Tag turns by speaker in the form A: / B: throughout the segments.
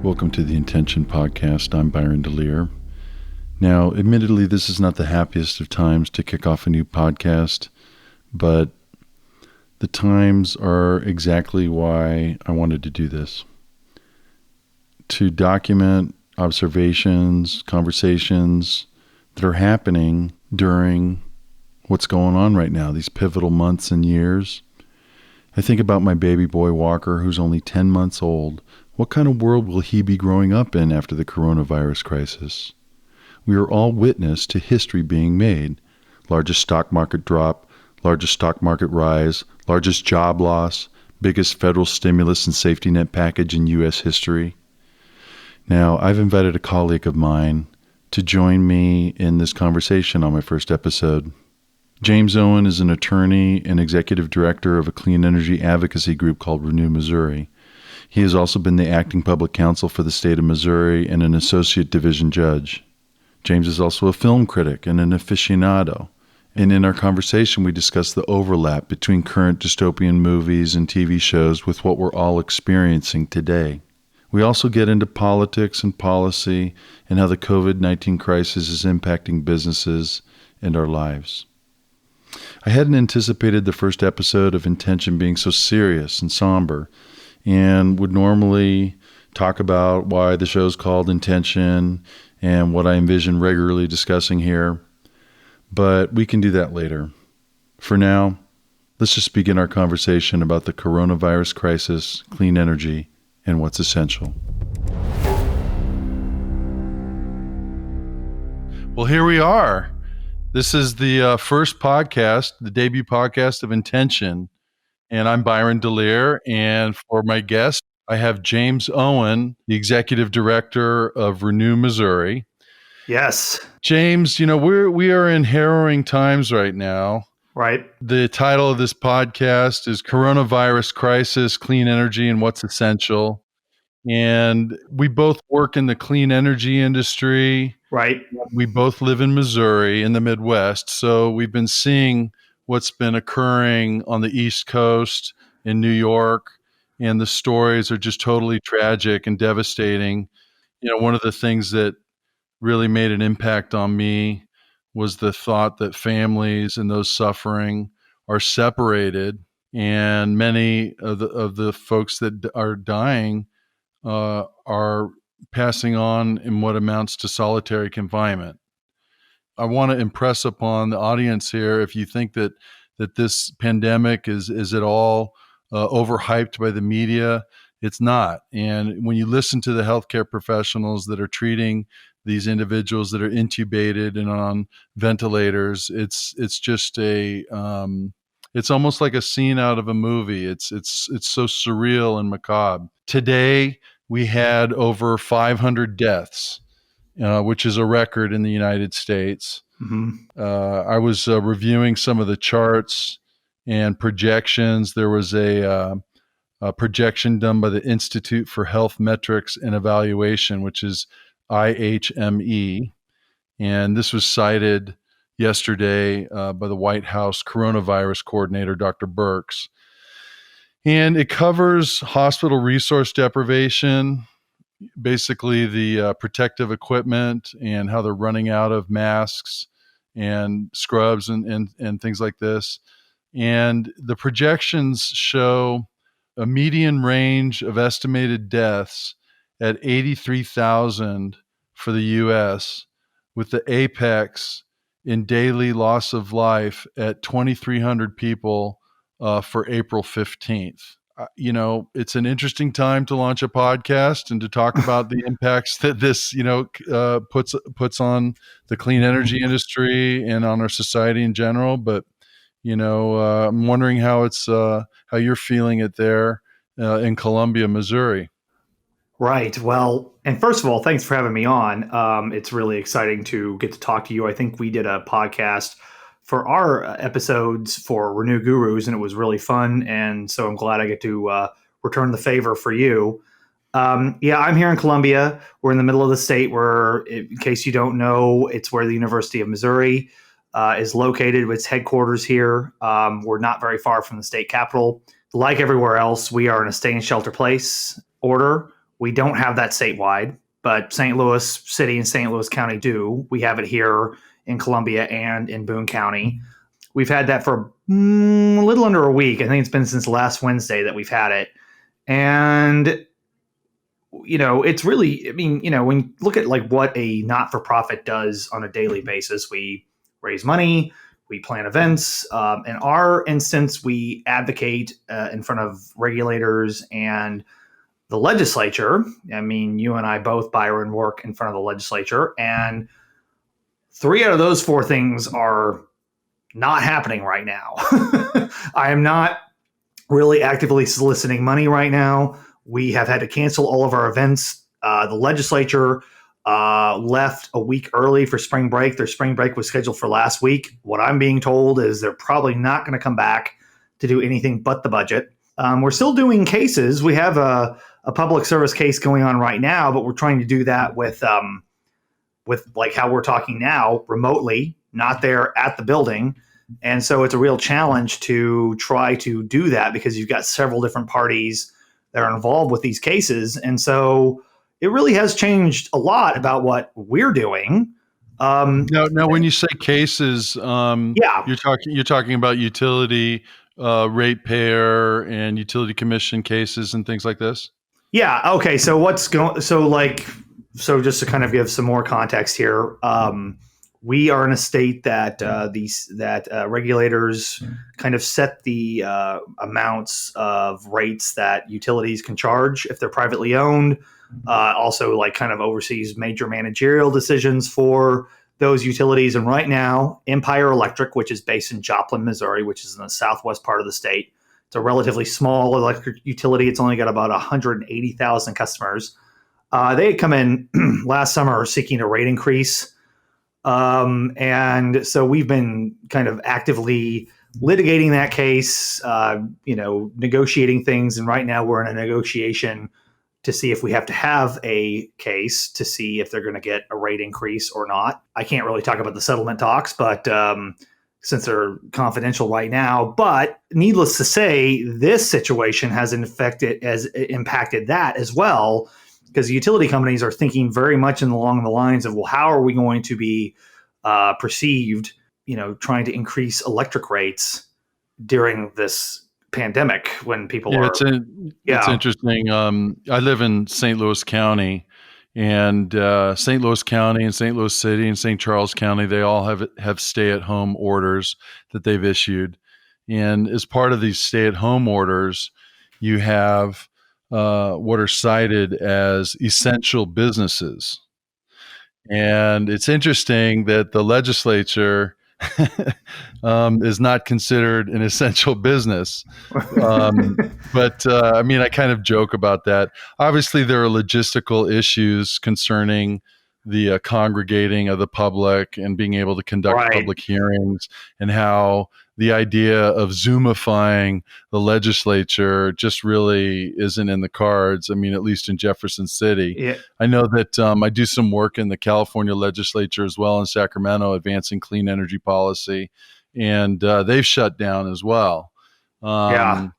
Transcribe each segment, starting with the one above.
A: Welcome to the Intention Podcast. I'm Byron DeLear. Now, admittedly, this is not the happiest of times to kick off a new podcast, but the times are exactly why I wanted to do this. To document observations, conversations that are happening during what's going on right now, these pivotal months and years. I think about my baby boy Walker, who's only 10 months old. What kind of world will he be growing up in after the coronavirus crisis? We are all witness to history being made. Largest stock market drop, largest stock market rise, largest job loss, biggest federal stimulus and safety net package in U.S. history. Now, I've invited a colleague of mine to join me in this conversation on my first episode. James Owen is an attorney and executive director of a clean energy advocacy group called Renew Missouri. He has also been the acting public counsel for the state of Missouri and an associate division judge. James is also a film critic and an aficionado. And in our conversation, we discuss the overlap between current dystopian movies and TV shows with what we're all experiencing today. We also get into politics and policy and how the COVID-19 crisis is impacting businesses and our lives. I hadn't anticipated the first episode of Intention being so serious and somber, and would normally talk about why the show's called Intention and what I envision regularly discussing here. But we can do that later. For now, let's just begin our conversation about the coronavirus crisis, clean energy, and what's essential. Well, here we are. This is the first podcast, the debut podcast of Intention. And I'm Byron DeLear, and for my guest, I have James Owen, the executive director of Renew Missouri.
B: Yes.
A: James, we are in harrowing times right now.
B: Right.
A: The title of this podcast is Coronavirus Crisis, Clean Energy, and What's Essential. And we both work in the clean energy industry.
B: Right.
A: We both live in Missouri, in the Midwest, so we've been seeing what's been occurring on the East Coast in New York, and the stories are just totally tragic and devastating. One of the things that really made an impact on me was the thought that families and those suffering are separated, and many of the folks that are dying are passing on in what amounts to solitary confinement. I want to impress upon the audience here, if you think that this pandemic is at all overhyped by the media, it's not. And when you listen to the healthcare professionals that are treating these individuals that are intubated and on ventilators, it's just it's almost like a scene out of a movie. It's so surreal and macabre. Today we had over 500 deaths. Which is a record in the United States.
B: Mm-hmm.
A: I was reviewing some of the charts and projections. There was a projection done by the Institute for Health Metrics and Evaluation, which is IHME. And this was cited yesterday by the White House coronavirus coordinator, Dr. Birx. And it covers hospital resource deprivation, basically the protective equipment and how they're running out of masks and scrubs and things like this. And the projections show a median range of estimated deaths at 83,000 for the U.S., with the apex in daily loss of life at 2,300 people for April 15th. It's an interesting time to launch a podcast and to talk about the impacts that this, puts on the clean energy industry and on our society in general. But, I'm wondering how you're feeling it there in Columbia, Missouri.
B: Right. Well, and first of all, thanks for having me on. It's really exciting to get to talk to you. I think we did a podcast for our episodes for Renew Gurus, and it was really fun. And so I'm glad I get to return the favor for you. I'm here in Columbia. We're in the middle of the state where, in case you don't know, it's where the University of Missouri is located with its headquarters here. We're not very far from the state capitol. Like everywhere else, we are in a stay in shelter place order. We don't have that statewide, but St. Louis City and St. Louis County do. We have it here in Columbia and in Boone County. We've had that for a little under a week. I think it's been since last Wednesday that we've had it. And, it's really, when you look at like what a not-for-profit does on a daily basis, we raise money, we plan events. In our instance, we advocate in front of regulators and the legislature. I mean, you and I both, Byron, work in front of the legislature, and 3 out of those 4 things are not happening right now. I am not really actively soliciting money right now. We have had to cancel all of our events. The legislature left a week early for spring break. Their spring break was scheduled for last week. What I'm being told is they're probably not going to come back to do anything but the budget. We're still doing cases. We have a public service case going on right now, but we're trying to do that with like how we're talking now, remotely, not there at the building. And so it's a real challenge to try to do that because you've got several different parties that are involved with these cases. And so it really has changed a lot about what we're doing.
A: Now, when you say cases,
B: Yeah.
A: you're talking about utility ratepayer and utility commission cases and things like this.
B: Yeah. Okay. So so just to kind of give some more context here, we are in a state that regulators kind of set the amounts of rates that utilities can charge if they're privately owned. Also, like kind of oversees major managerial decisions for those utilities. And right now, Empire Electric, which is based in Joplin, Missouri, which is in the southwest part of the state, it's a relatively small electric utility. It's only got about 180,000 customers. They had come in last summer seeking a rate increase. And so we've been kind of actively litigating that case, negotiating things. And right now we're in a negotiation to see if we have to have a case to see if they're going to get a rate increase or not. I can't really talk about the settlement talks, but since they're confidential right now. But needless to say, this situation has impacted that as well, because utility companies are thinking very much along the lines of, well, how are we going to be perceived, trying to increase electric rates during this pandemic when people are.
A: It's interesting. I live in St. Louis County, and St. Louis County and St. Louis City and St. Charles County, they all have stay-at-home orders that they've issued. And as part of these stay-at-home orders, you have what are cited as essential businesses. And it's interesting that the legislature is not considered an essential business. But I kind of joke about that. Obviously, there are logistical issues concerning the congregating of the public and being able to conduct public hearings, and how the idea of Zoomifying the legislature just really isn't in the cards. At least in Jefferson City.
B: Yeah.
A: I know that I do some work in the California legislature as well in Sacramento, advancing clean energy policy, and they've shut down as well. But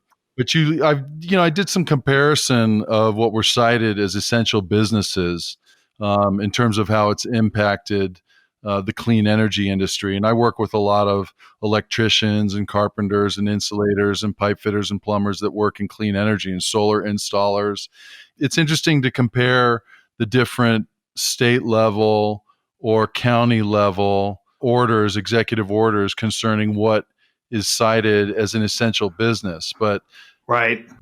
A: I did some comparison of what were cited as essential businesses in terms of how it's impacted the clean energy industry. And I work with a lot of electricians and carpenters and insulators and pipe fitters and plumbers that work in clean energy and solar installers. It's interesting to compare the different state level or county level orders, executive orders concerning what is cited as an essential business. But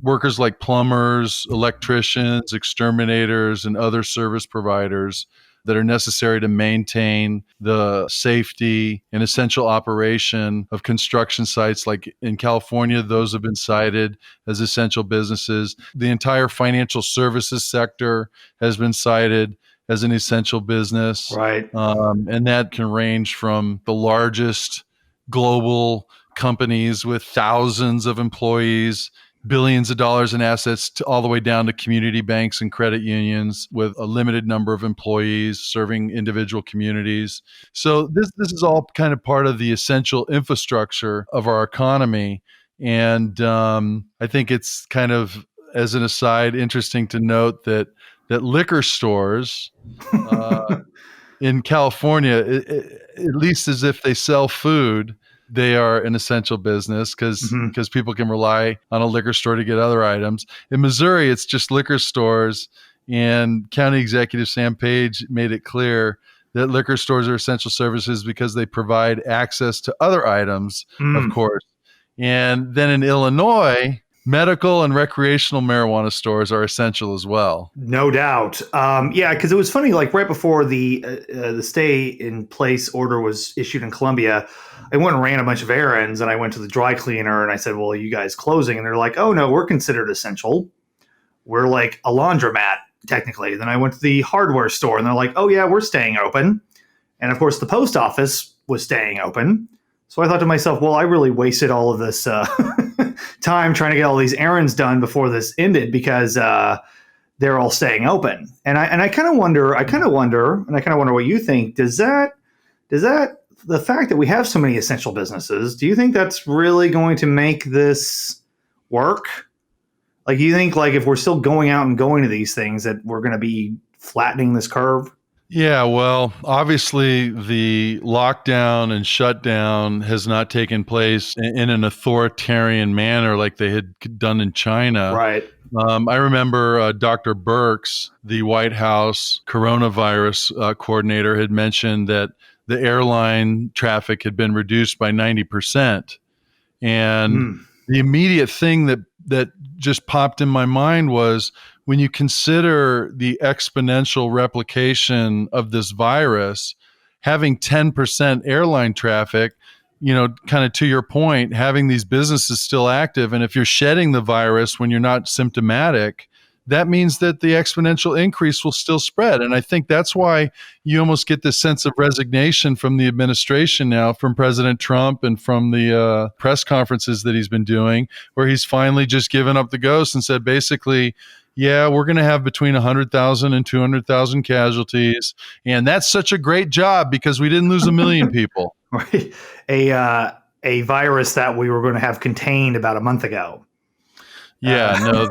A: workers like plumbers, electricians, exterminators, and other service providers that are necessary to maintain the safety and essential operation of construction sites. Like in California, those have been cited as essential businesses. The entire financial services sector has been cited as an essential business. And that can range from the largest global companies with thousands of employees, billions of dollars in assets, all the way down to community banks and credit unions with a limited number of employees serving individual communities. So this is all kind of part of the essential infrastructure of our economy. And I think it's kind of as an aside, interesting to note that liquor stores in California, at least as if they sell food, they are an essential business because people can rely on a liquor store to get other items. In Missouri, it's just liquor stores, and County Executive Sam Page made it clear that liquor stores are essential services because they provide access to other items, of course. And then in Illinois, medical and recreational marijuana stores are essential as well.
B: No doubt. Yeah, because it was funny, like right before the stay in place order was issued in Columbia, I went and ran a bunch of errands, and I went to the dry cleaner and I said, well, are you guys closing? And they're like, oh, no, we're considered essential. We're like a laundromat, technically. Then I went to the hardware store and they're like, oh, yeah, we're staying open. And of course, the post office was staying open. So I thought to myself, well, I really wasted all of this time trying to get all these errands done before this ended because they're all staying open. And I kind of wonder, what you think. Does that the fact that we have so many essential businesses, do you think that's really going to make this work? Like, do you think, like, if we're still going out and going to these things, that we're going to be flattening this curve?
A: Yeah, well, obviously the lockdown and shutdown has not taken place in an authoritarian manner like they had done in China.
B: Right.
A: I remember Dr. Birx, the White House coronavirus coordinator, had mentioned that the airline traffic had been reduced by 90%. And the immediate thing that just popped in my mind was, when you consider the exponential replication of this virus, having 10% airline traffic, kind of to your point, having these businesses still active. And if you're shedding the virus when you're not symptomatic, that means that the exponential increase will still spread. And I think that's why you almost get this sense of resignation from the administration now, from President Trump and from the press conferences that he's been doing, where he's finally just given up the ghost and said, basically, yeah, we're going to have between 100,000 and 200,000 casualties. And that's such a great job because we didn't lose 1 million people.
B: Right. A virus that we were going to have contained about a month ago.
A: Yeah, no,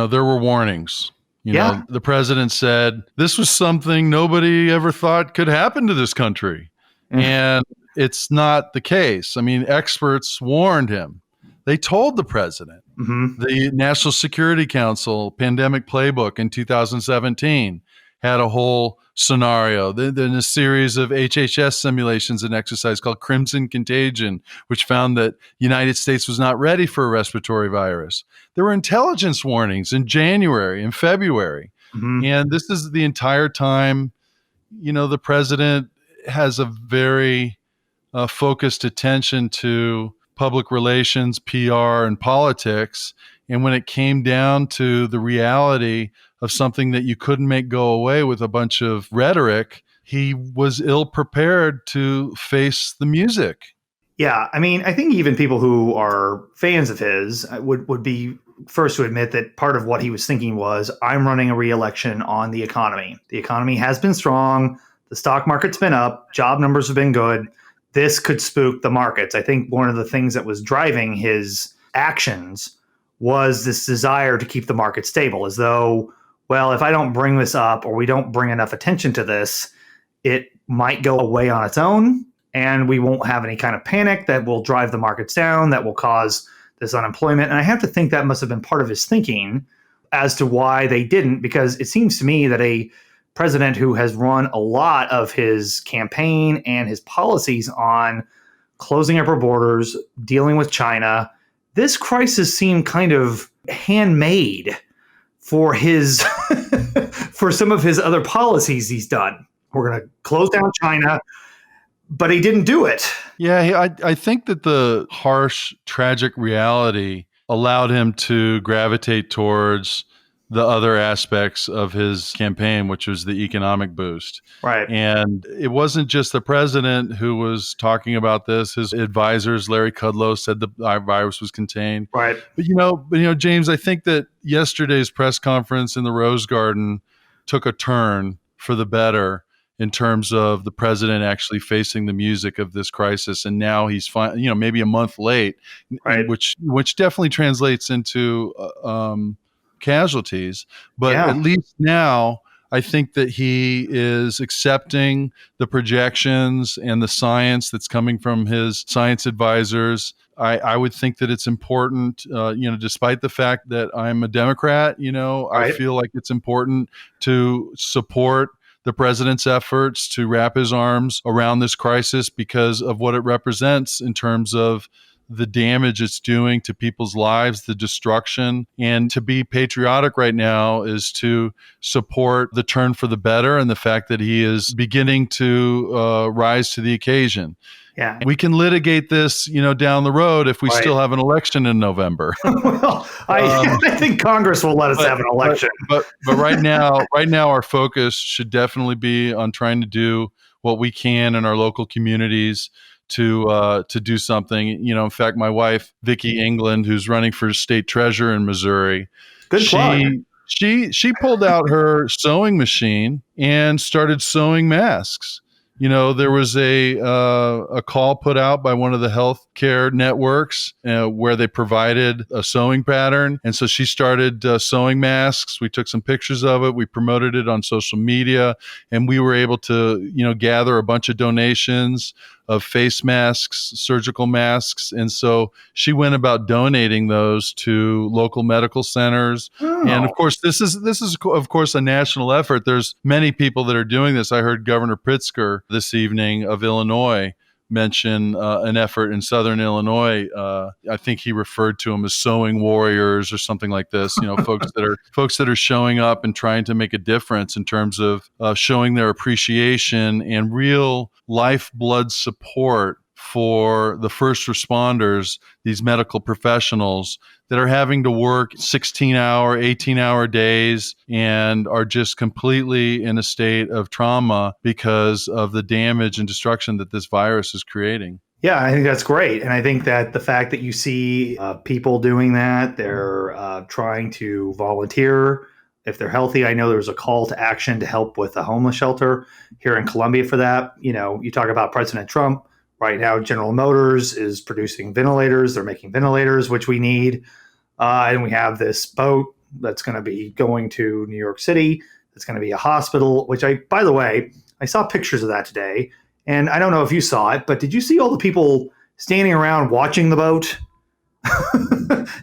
A: there were warnings. The president said this was something nobody ever thought could happen to this country. And it's not the case. I mean, experts warned him. They told the president. The National Security Council pandemic playbook in 2017 had a whole scenario. Then a series of HHS simulations and exercise called Crimson Contagion, which found that the United States was not ready for a respiratory virus. There were intelligence warnings in January and February. And this is the entire time, the president has a very focused attention to public relations, PR, and politics. And when it came down to the reality of something that you couldn't make go away with a bunch of rhetoric, he was ill prepared to face the music.
B: Yeah, I mean, I think even people who are fans of his would be first to admit that part of what he was thinking was, I'm running a re-election on the economy. The economy has been strong. The stock market's been up. Job numbers have been good. This could spook the markets. I think one of the things that was driving his actions was this desire to keep the market stable, as though, well, if I don't bring this up or we don't bring enough attention to this, it might go away on its own and we won't have any kind of panic that will drive the markets down, that will cause this unemployment. And I have to think that must have been part of his thinking as to why they didn't, because it seems to me that a president who has run a lot of his campaign and his policies on closing up our borders, dealing with China, this crisis seemed kind of handmade for his for some of his other policies he's done. We're going to close down China, but he didn't do it.
A: Yeah, I think that the harsh, tragic reality allowed him to gravitate towards the other aspects of his campaign, which was the economic boost.
B: Right.
A: And it wasn't just the president who was talking about this. His advisors, Larry Kudlow, said the virus was contained.
B: Right.
A: But James, I think that yesterday's press conference in the Rose Garden took a turn for the better in terms of the president actually facing the music of this crisis. And now he's maybe a month late,
B: Right.
A: which definitely translates into casualties. But
B: Yeah.
A: at least now, I think that he is accepting the projections and the science that's coming from his science advisors. I would think that it's important, despite the fact that I'm a Democrat, I
B: Right.
A: feel like it's important to support the president's efforts to wrap his arms around this crisis because of what it represents in terms of the damage it's doing to people's lives, the destruction. And to be patriotic right now is to support the turn for the better and the fact that he is beginning to rise to the occasion.
B: Yeah.
A: We can litigate this, down the road if we
B: Right.
A: still have an election in November.
B: Well, I think Congress will let us have an election.
A: But right now, our focus should definitely be on trying to do what we can in our local communities to do something. In fact, my wife, Vicki England, who's running for state treasurer in Missouri,
B: Good plug.
A: she pulled out her sewing machine and started sewing masks. There was a call put out by one of the healthcare networks where they provided a sewing pattern. And so she started sewing masks. We took some pictures of it. We promoted it on social media, and we were able to, gather a bunch of donations of face masks, surgical masks. And so she went about donating those to local medical centers.
B: Oh.
A: And of course, this is of course a national effort. There's many people that are doing this. I heard Governor Pritzker this evening of Illinois mention an effort in Southern Illinois. I think he referred to them as sewing warriors or something like this. Folks that are showing up and trying to make a difference in terms of showing their appreciation and real lifeblood support for the first responders, these medical professionals that are having to work 16-hour, 18-hour days and are just completely in a state of trauma because of the damage and destruction that this virus is creating.
B: Yeah, I think that's great. And I think that the fact that you see people doing that, they're trying to volunteer if they're healthy. I know there was a call to action to help with a homeless shelter here in Columbia for that. You talk about President Trump. Right now, General Motors is producing ventilators. They're making ventilators, which we need. And we have this boat that's going to be going to New York City. It's going to be a hospital, which by the way, I saw pictures of that today. And I don't know if you saw it, but did you see all the people standing around watching the boat?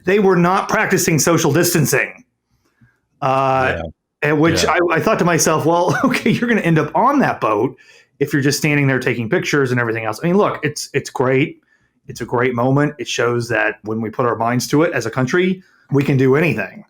B: They were not practicing social distancing. Which I thought to myself, well, okay, you're going to end up on that boat if you're just standing there taking pictures and everything else. I mean, look, it's great. It's a great moment. It shows that when we put our minds to it as a country, we can do anything,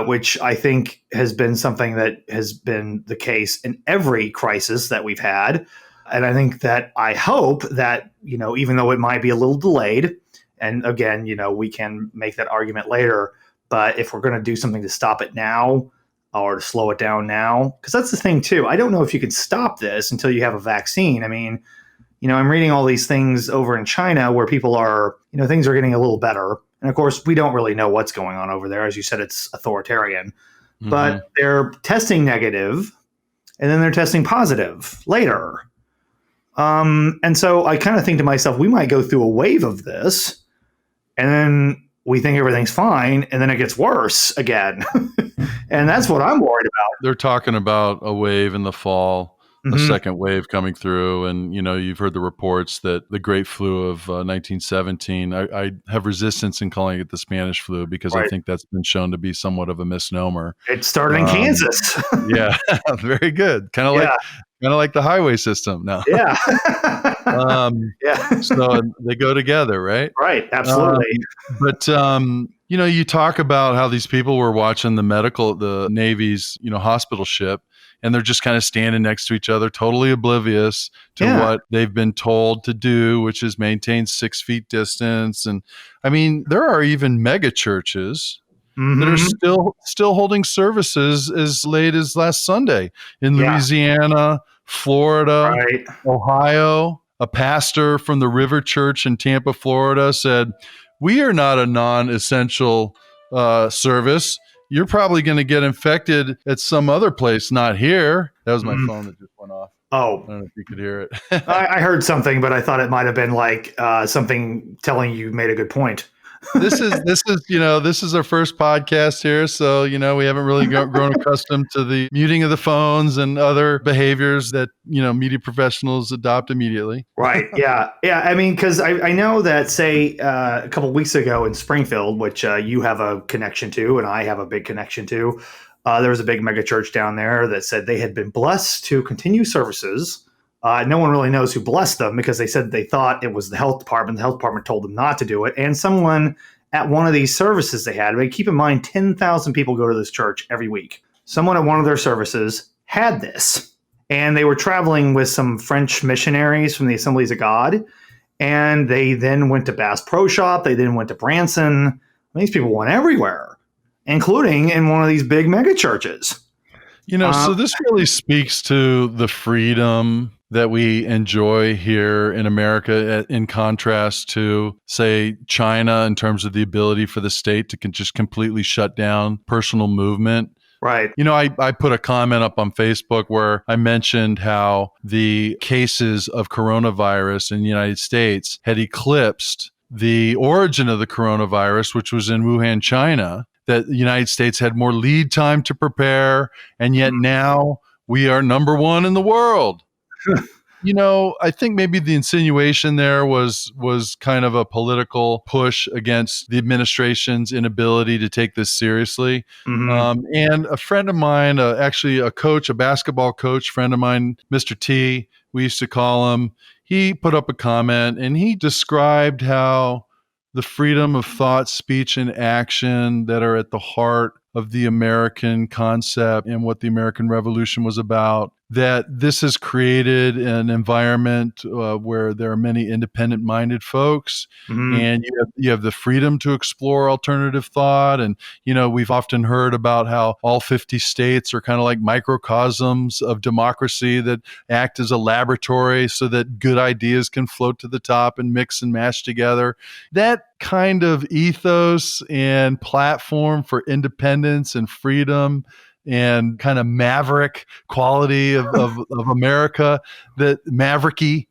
B: which I think has been something that has been the case in every crisis that we've had. And I hope that, even though it might be a little delayed, and again, we can make that argument later, but if we're going to do something to stop it now, or to slow it down now, because that's the thing too. I don't know if you can stop this until you have a vaccine. I mean, I'm reading all these things over in China where people are, things are getting a little better. And of course, we don't really know what's going on over there. As you said, it's authoritarian, but they're testing negative and then they're testing positive later. And so I kind of think to myself, we might go through a wave of this and then we think everything's fine, and then it gets worse again. And that's what I'm worried about.
A: They're talking about a wave in the fall, a second wave coming through. And, you've heard the reports that the Great Flu of 1917, I have resistance in calling it the Spanish flu because I think that's been shown to be somewhat of a misnomer.
B: It started in Kansas.
A: Yeah, very good. Kind of like the highway system now.
B: Yeah.
A: So they go together, right?
B: Right. Absolutely.
A: But you talk about how these people were watching the Navy's, hospital ship, and they're just kind of standing next to each other, totally oblivious to what they've been told to do, which is maintain 6 feet distance. And I mean, there are even mega churches that are still holding services as late as last Sunday in Louisiana, Florida, Ohio. A pastor from the River Church in Tampa, Florida said, "We are not a non-essential service. You're probably going to get infected at some other place, not here." That was my phone that just went off.
B: Oh,
A: I don't know if you could hear it.
B: I heard something, but I thought it might have been like something telling you made a good point.
A: This is our first podcast here, so we haven't really grown accustomed to the muting of the phones and other behaviors that media professionals adopt immediately.
B: Right. Yeah. Yeah. I mean, because I know that, say, a couple weeks ago in Springfield, which you have a connection to, and I have a big connection to, there was a big mega church down there that said they had been blessed to continue services. No one really knows who blessed them because they said they thought it was the health department. The health department told them not to do it. And someone at one of these services they had, I mean, keep in mind, 10,000 people go to this church every week. Someone at one of their services had this. And they were traveling with some French missionaries from the Assemblies of God. And they then went to Bass Pro Shop. They then went to Branson. And these people went everywhere, including in one of these big mega churches.
A: So this really speaks to the freedom that we enjoy here in America in contrast to, say, China in terms of the ability for the state to just completely shut down personal movement.
B: Right.
A: I put a comment up on Facebook where I mentioned how the cases of coronavirus in the United States had eclipsed the origin of the coronavirus, which was in Wuhan, China, that the United States had more lead time to prepare, and yet now we are number one in the world. I think maybe the insinuation there was kind of a political push against the administration's inability to take this seriously.
B: Mm-hmm.
A: And a friend of mine, actually a basketball coach friend of mine, Mr. T, we used to call him, he put up a comment and he described how the freedom of thought, speech, and action that are at the heart of the American concept and what the American Revolution was about, that this has created an environment where there are many independent-minded folks, and you have the freedom to explore alternative thought. And we've often heard about how all 50 states are kind of like microcosms of democracy that act as a laboratory so that good ideas can float to the top and mix and mash together. That kind of ethos and platform for independence and freedom and kind of maverick quality of America, that mavericky,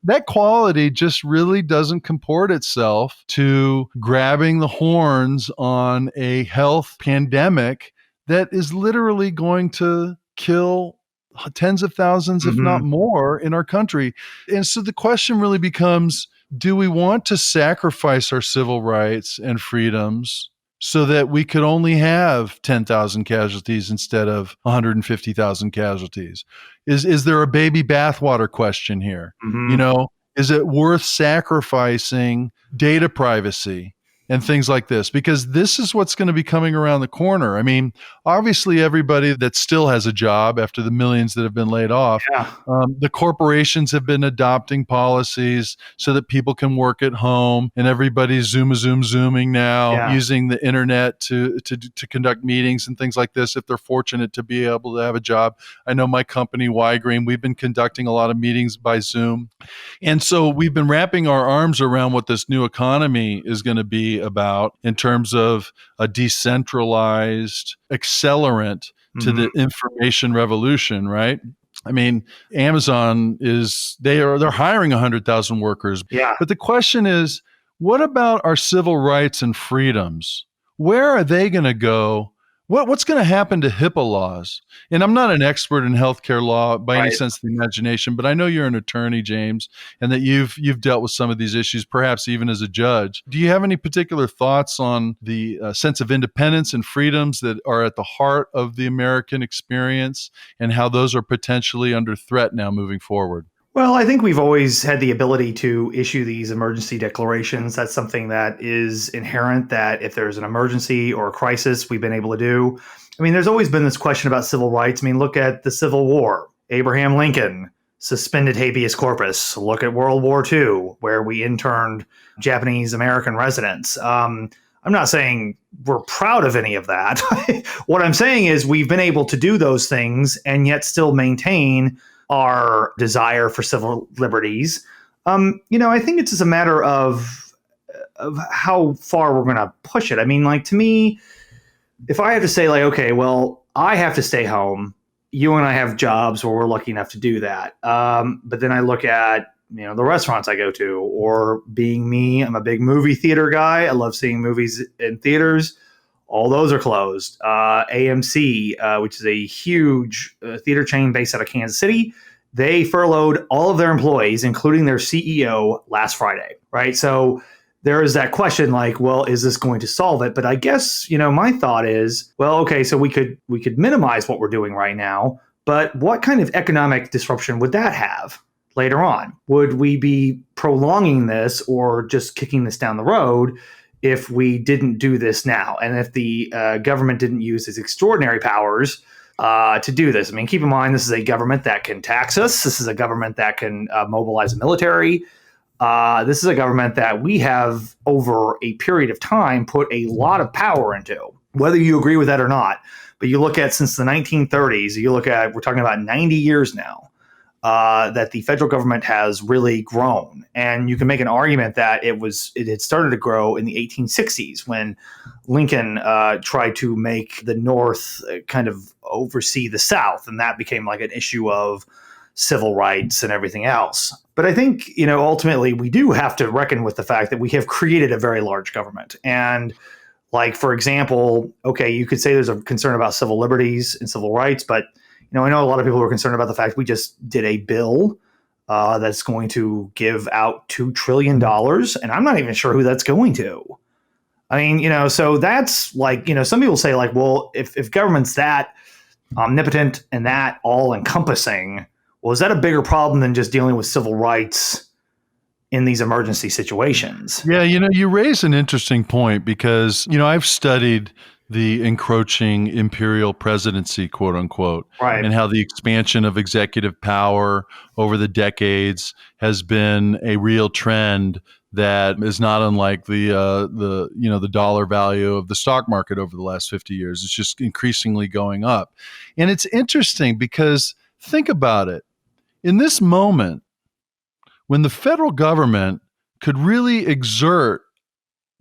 A: that quality just really doesn't comport itself to grabbing the horns on a health pandemic that is literally going to kill tens of thousands, if not more, in our country. And so the question really becomes, do we want to sacrifice our civil rights and freedoms so that we could only have 10,000 casualties instead of 150,000 casualties? Is there a baby bathwater question here? Is it worth sacrificing data privacy and things like this? Because this is what's going to be coming around the corner. I mean, obviously everybody that still has a job after the millions that have been laid off, the corporations have been adopting policies so that people can work at home, and everybody's zooming now, using the internet to conduct meetings and things like this if they're fortunate to be able to have a job. I know my company, Y-Green, we've been conducting a lot of meetings by Zoom. And so we've been wrapping our arms around what this new economy is going to be about in terms of a decentralized accelerant to the information revolution, right? I mean, Amazon they're hiring 100,000 workers.
B: Yeah.
A: But the question is, what about our civil rights and freedoms? Where are they going to go? What's going to happen to HIPAA laws? And I'm not an expert in healthcare law by any sense of the imagination, but I know you're an attorney, James, and that you've dealt with some of these issues, perhaps even as a judge. Do you have any particular thoughts on the sense of independence and freedoms that are at the heart of the American experience and how those are potentially under threat now moving forward?
B: Well, I think we've always had the ability to issue these emergency declarations. That's something that is inherent, that if there's an emergency or a crisis, we've been able to do. I mean, there's always been this question about civil rights. I mean, look at the Civil War. Abraham Lincoln suspended habeas corpus. Look at World War II, where we interned Japanese American residents. I'm not saying we're proud of any of that. What I'm saying is we've been able to do those things and yet still maintain our desire for civil liberties. I think it's just a matter of how far we're going to push it. I mean, like, to me, if I have to say, like, okay, well, I have to stay home you and I have jobs where we're lucky enough to do that. But then I look at, the restaurants I go to, or being me, I'm a big movie theater guy. I love seeing movies in theaters. All those are closed. AMC, which is a huge theater chain based out of Kansas City, they furloughed all of their employees, including their CEO, last Friday, right? So there is that question like, well, is this going to solve it? But I guess, my thought is, well, okay, so we could minimize what we're doing right now, but what kind of economic disruption would that have later on? Would we be prolonging this or just kicking this down the road if we didn't do this now? And if the government didn't use its extraordinary powers to do this? I mean, keep in mind, this is a government that can tax us. This is a government that can mobilize a military. This is a government that we have, over a period of time, put a lot of power into, whether you agree with that or not. But you look at, since the 1930s, we're talking about 90 years now, that the federal government has really grown. And you can make an argument that it had started to grow in the 1860s when Lincoln tried to make the North kind of oversee the South. And that became like an issue of civil rights and everything else. But I think, ultimately we do have to reckon with the fact that we have created a very large government. And like, for example, okay, you could say there's a concern about civil liberties and civil rights, but I know a lot of people are concerned about the fact we just did a bill that's going to give out $2 trillion, and I'm not even sure who that's going to. I mean, so that's like, some people say like, well, if government's that omnipotent and that all-encompassing, well, is that a bigger problem than just dealing with civil rights in these emergency situations?
A: Yeah, you raise an interesting point because, I've studied the encroaching imperial presidency, quote unquote,
B: right,
A: and how the expansion of executive power over the decades has been a real trend that is not unlike the dollar value of the stock market over the last 50 years. It's just increasingly going up. And it's interesting because think about it. In this moment, when the federal government could really exert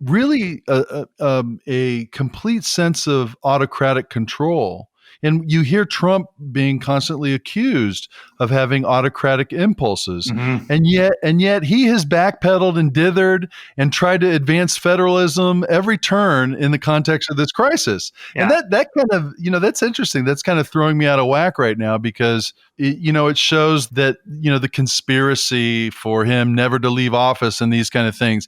A: a complete sense of autocratic control. And you hear Trump being constantly accused of having autocratic impulses.
B: Mm-hmm.
A: And yet he has backpedaled and dithered and tried to advance federalism every turn in the context of this crisis.
B: Yeah.
A: And that kind of, that's interesting. That's kind of throwing me out of whack right now because it shows that, the conspiracy for him never to leave office and these kind of things,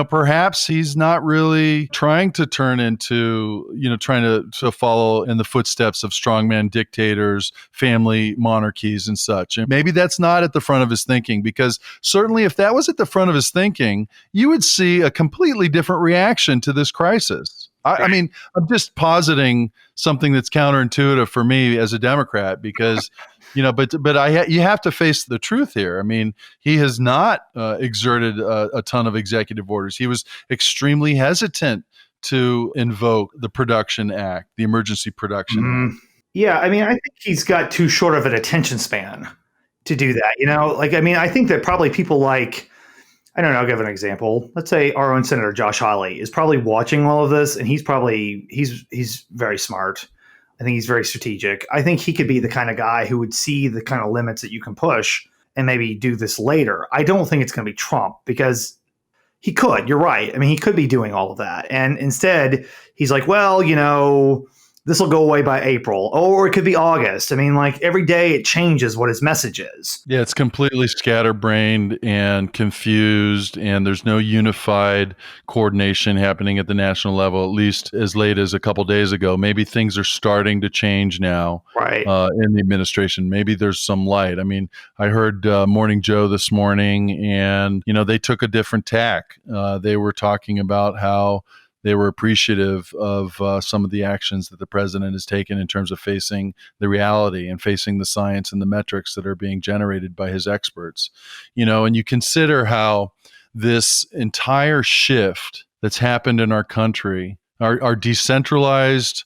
A: perhaps he's not really trying to turn into, trying to follow in the footsteps of strongman dictators, family monarchies and such. And maybe that's not at the front of his thinking, because certainly if that was at the front of his thinking, you would see a completely different reaction to this crisis. I mean, I'm just positing something that's counterintuitive for me as a Democrat because, you have to face the truth here. I mean, he has not exerted a ton of executive orders. He was extremely hesitant to invoke the Production Act, the Emergency Production Act.
B: Yeah, I mean, I think he's got too short of an attention span to do that. I think that probably people like, I don't know, I'll give an example. Let's say our own Senator Josh Hawley is probably watching all of this, and he's very smart. I think he's very strategic. I think he could be the kind of guy who would see the kind of limits that you can push and maybe do this later. I don't think it's going to be Trump, because he could. You're right. I mean, he could be doing all of that. And instead, he's like, well, this will go away by April, or it could be August. I mean, like every day it changes what his message is.
A: Yeah, it's completely scatterbrained and confused, and there's no unified coordination happening at the national level, at least as late as a couple days ago. Maybe things are starting to change now,
B: right,
A: in the administration. Maybe there's some light. I mean, I heard Morning Joe this morning, and, they took a different tack. They were talking about how they were appreciative of some of the actions that the president has taken in terms of facing the reality and facing the science and the metrics that are being generated by his experts. And you consider how this entire shift that's happened in our country, our decentralized,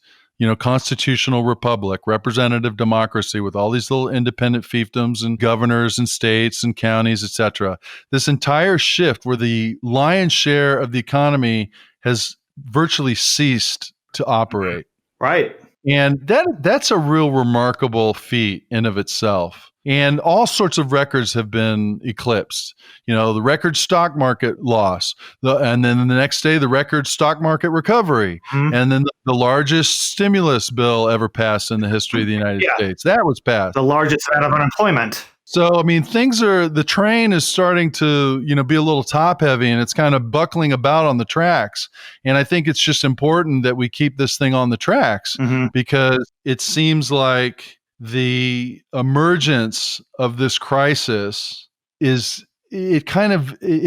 A: constitutional republic, representative democracy with all these little independent fiefdoms and governors and states and counties, et cetera. This entire shift where the lion's share of the economy has virtually ceased to operate.
B: Right.
A: And that's a real remarkable feat in of itself. And all sorts of records have been eclipsed. The record stock market loss, and then the next day, the record stock market recovery,
B: Mhm.
A: and then the largest stimulus bill ever passed in the history of the United
B: Yeah,
A: States. That was passed.
B: the largest amount of unemployment.
A: So, I mean, the train is starting to, be a little top heavy and it's kind of buckling about on the tracks. And I think it's just important that we keep this thing on the tracks
B: Mhm.
A: because it seems like the emergence of this crisis it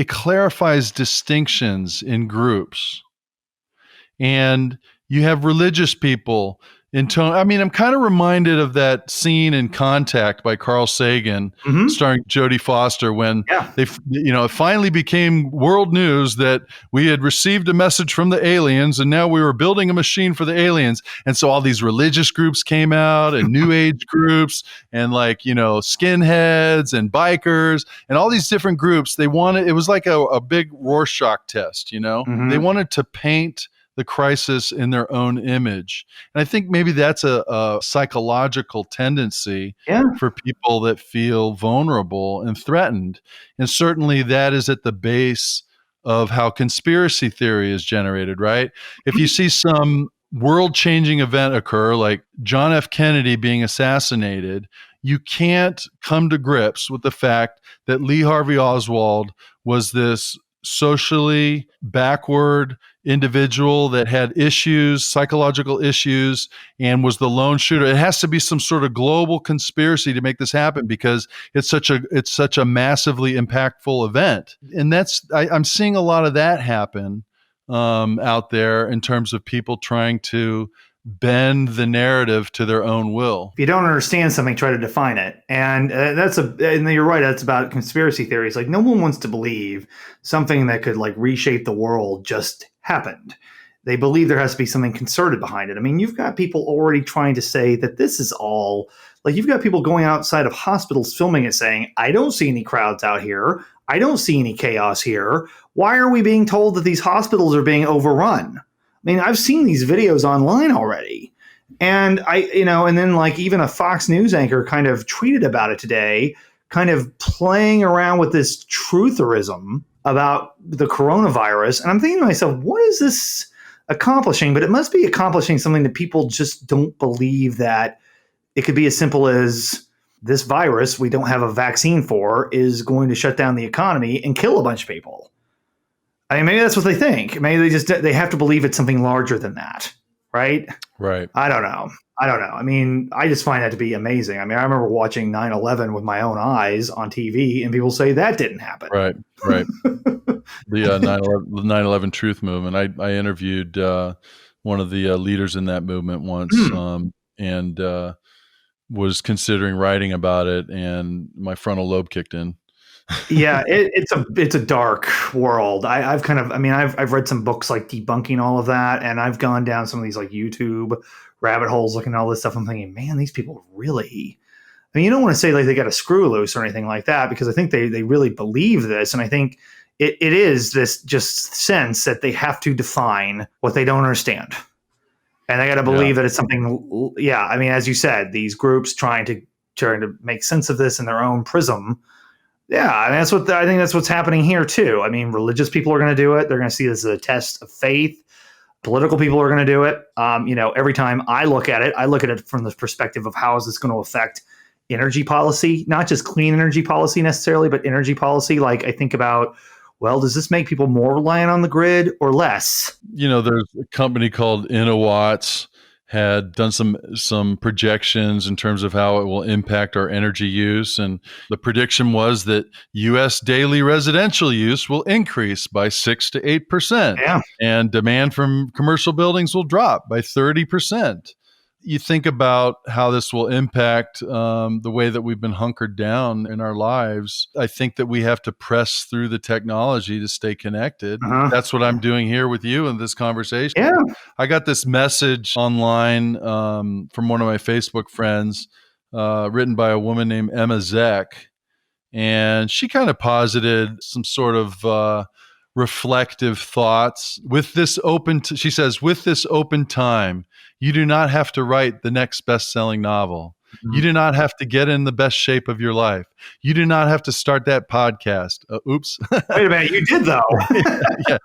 A: clarifies distinctions in groups. And you have religious people I'm kind of reminded of that scene in Contact by Carl Sagan,
B: Mhm.
A: starring Jodie Foster, when
B: Yeah.
A: it finally became world news that we had received a message from the aliens, and now we were building a machine for the aliens. And so all these religious groups came out, and New Age groups, and skinheads and bikers, and all these different groups. It was like a big Rorschach test. They
B: Mhm.
A: wanted to paint the crisis in their own image. And I think maybe that's a psychological tendency
B: Yeah.
A: for people that feel vulnerable and threatened. And certainly that is at the base of how conspiracy theory is generated, right? If you see some world-changing event occur, like John F. Kennedy being assassinated, you can't come to grips with the fact that Lee Harvey Oswald was this socially backward individual that had issues, psychological issues, and was the lone shooter. It has to be some sort of global conspiracy to make this happen because it's such a massively impactful event. And I'm seeing a lot of that happen out there in terms of people trying to bend the narrative to their own will.
B: If you don't understand something, try to define it. And and you're right. That's about conspiracy theories. Like, no one wants to believe something that could reshape the world just happened. They believe there has to be something concerted behind it. I mean, you've got people already trying to say that this is all you've got people going outside of hospitals filming it saying, I don't see any crowds out here. I don't see any chaos here. Why are we being told that these hospitals are being overrun? I mean, I've seen these videos online already. And and then even a Fox News anchor kind of tweeted about it today, kind of playing around with this trutherism about the coronavirus. And I'm thinking to myself, what is this accomplishing? But it must be accomplishing something that people just don't believe, that it could be as simple as this virus we don't have a vaccine for is going to shut down the economy and kill a bunch of people. I mean, maybe that's what they think. Maybe they have to believe it's something larger than that, right?
A: Right.
B: I don't know. I mean, I just find that to be amazing. I mean, I remember watching 9/11 with my own eyes on TV, and people say that didn't happen.
A: Right. The 9/11 Truth Movement. I interviewed one of the leaders in that movement once, and was considering writing about it, and my frontal lobe kicked in.
B: Yeah, it's a dark world. I've read some books debunking all of that, and I've gone down some of these YouTube rabbit holes looking at all this stuff. I'm thinking, man, these people really. I mean, you don't want to say they got a screw loose or anything like that, because I think they really believe this, and I think it is this just sense that they have to define what they don't understand, and they got to believe that it's something. Yeah, I mean, as you said, these groups trying to make sense of this in their own prism. Yeah, I mean, I think that's what's happening here too. I mean, religious people are going to do it. They're going to see this as a test of faith. Political people are going to do it. Every time I look at it from the perspective of how is this going to affect energy policy, not just clean energy policy necessarily, but energy policy. Like, I think about, well, does this make people more reliant on the grid or less?
A: There's a company called InnoWatts had done some projections in terms of how it will impact our energy use. And the prediction was that U.S. daily residential use will increase by 6 to 8%.
B: Yeah.
A: And demand from commercial buildings will drop by 30%. You think about how this will impact the way that we've been hunkered down in our lives. I think that we have to press through the technology to stay connected.
B: Uh-huh.
A: That's what I'm doing here with you in this conversation.
B: Yeah.
A: I got this message online from one of my Facebook friends, written by a woman named Emma Zeck. And she kind of posited some sort of reflective thoughts. With this open, she says, with this open time, you do not have to write the next best-selling novel. You do not have to get in the best shape of your life. You do not have to start that podcast. Oops.
B: Wait a minute, you did though.
A: Yeah.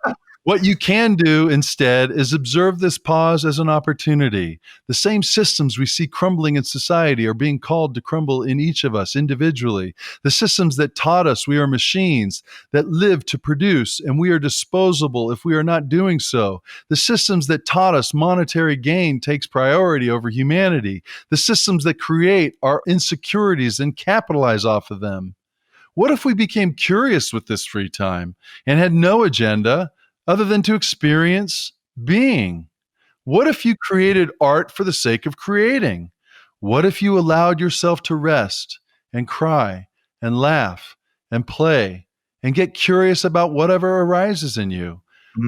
A: What you can do instead is observe this pause as an opportunity. The same systems we see crumbling in society are being called to crumble in each of us individually. The systems that taught us we are machines that live to produce and we are disposable if we are not doing so. The systems that taught us monetary gain takes priority over humanity. The systems that create our insecurities and capitalize off of them. What if we became curious with this free time and had no agenda other than to experience being? What if you created art for the sake of creating? What if you allowed yourself to rest and cry and laugh and play and get curious about whatever arises in you?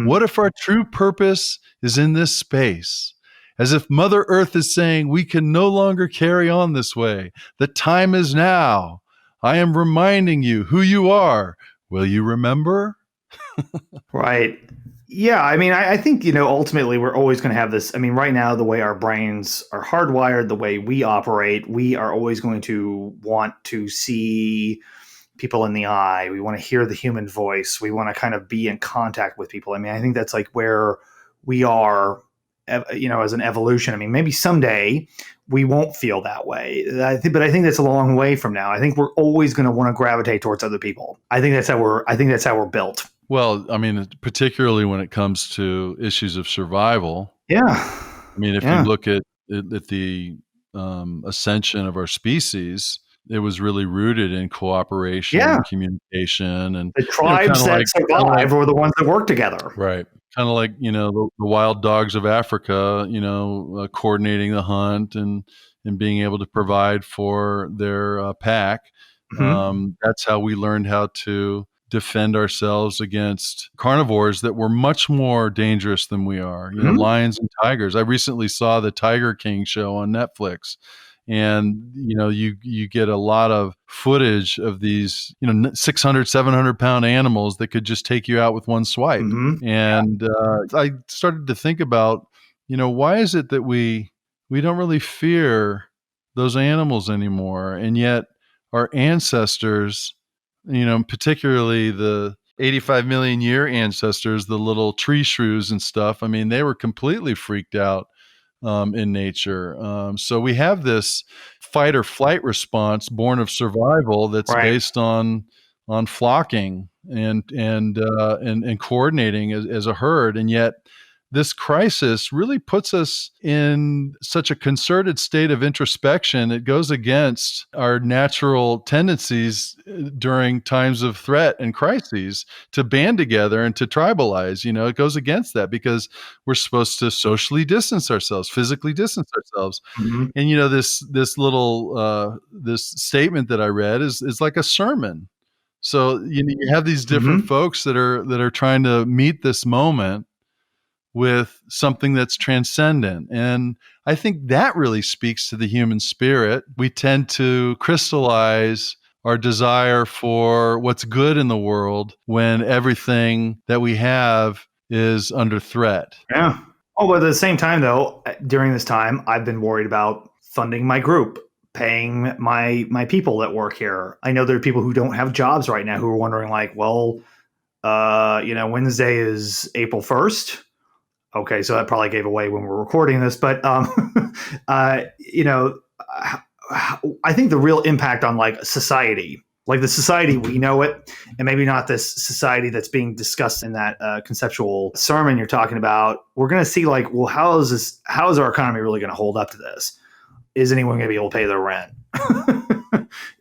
A: What if our true purpose is in this space? As if Mother Earth is saying, we can no longer carry on this way. The time is now. I am reminding you who you are. Will you remember?
B: Right. Yeah. I mean, I think, ultimately we're always going to have this. I mean, right now, the way our brains are hardwired, the way we operate, we are always going to want to see people in the eye. We want to hear the human voice. We want to kind of be in contact with people. I mean, I think that's like where we are, as an evolution. I mean, maybe someday we won't feel that way. But I think that's a long way from now. I think we're always going to want to gravitate towards other people. I think that's how we're built.
A: Well, I mean, particularly when it comes to issues of survival.
B: Yeah.
A: I mean, if you look at the ascension of our species, it was really rooted in cooperation, communication, and
B: the tribes that survive were the ones that work together.
A: Right. Kind of like, the wild dogs of Africa, coordinating the hunt and being able to provide for their pack. That's how we learned how to defend ourselves against carnivores that were much more dangerous than we are. Lions and tigers. I recently saw the Tiger King show on Netflix. And, you get a lot of footage of these, 600, 700 pound animals that could just take you out with one swipe. And I started to think about, why is it that we don't really fear those animals anymore? And yet our ancestors, particularly the 85 million year ancestors, the little tree shrews and stuff, I mean, they were completely freaked out in nature. So we have this fight or flight response born of survival that's based on flocking and coordinating as a herd. And yet this crisis really puts us in such a concerted state of introspection. It goes against our natural tendencies during times of threat and crises to band together and to tribalize. It goes against that because we're supposed to socially distance ourselves, physically distance ourselves. And, this little, this statement that I read is like a sermon. So, you have these different folks that are trying to meet this moment with something that's transcendent. And I think that really speaks to the human spirit. We tend to crystallize our desire for what's good in the world when everything that we have is under threat.
B: Yeah. Oh, but at the same time, though, during this time, I've been worried about funding my group, paying my people that work here. I know there are people who don't have jobs right now who are wondering, like, well, Wednesday is April 1st. Okay, so that probably gave away when we're recording this, but I think the real impact on like society, like the society we know it, and maybe not this society that's being discussed in that conceptual sermon you're talking about. We're going to see like, well, how is our economy really going to hold up to this? Is anyone going to be able to pay their rent?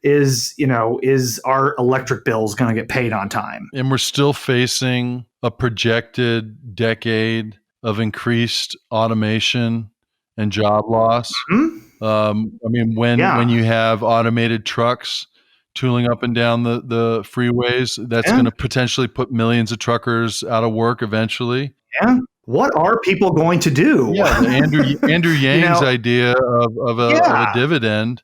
B: Is our electric bills going to get paid on time?
A: And we're still facing a projected decade of increased automation and job loss. I mean, when you have automated trucks tooling up and down the freeways, that's going to potentially put millions of truckers out of work eventually.
B: Yeah. What are people going to do?
A: Yeah, Andrew Yang's idea of a dividend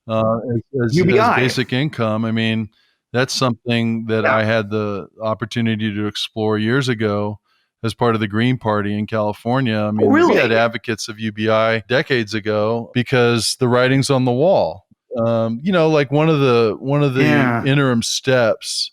A: as basic income. I mean, That's something that
B: Yeah.
A: I had the opportunity to explore years ago as part of the Green Party in California. I
B: Oh,
A: mean, we
B: really?
A: had advocates of UBI decades ago because the writing's on the wall. Like one of the
B: Yeah.
A: interim steps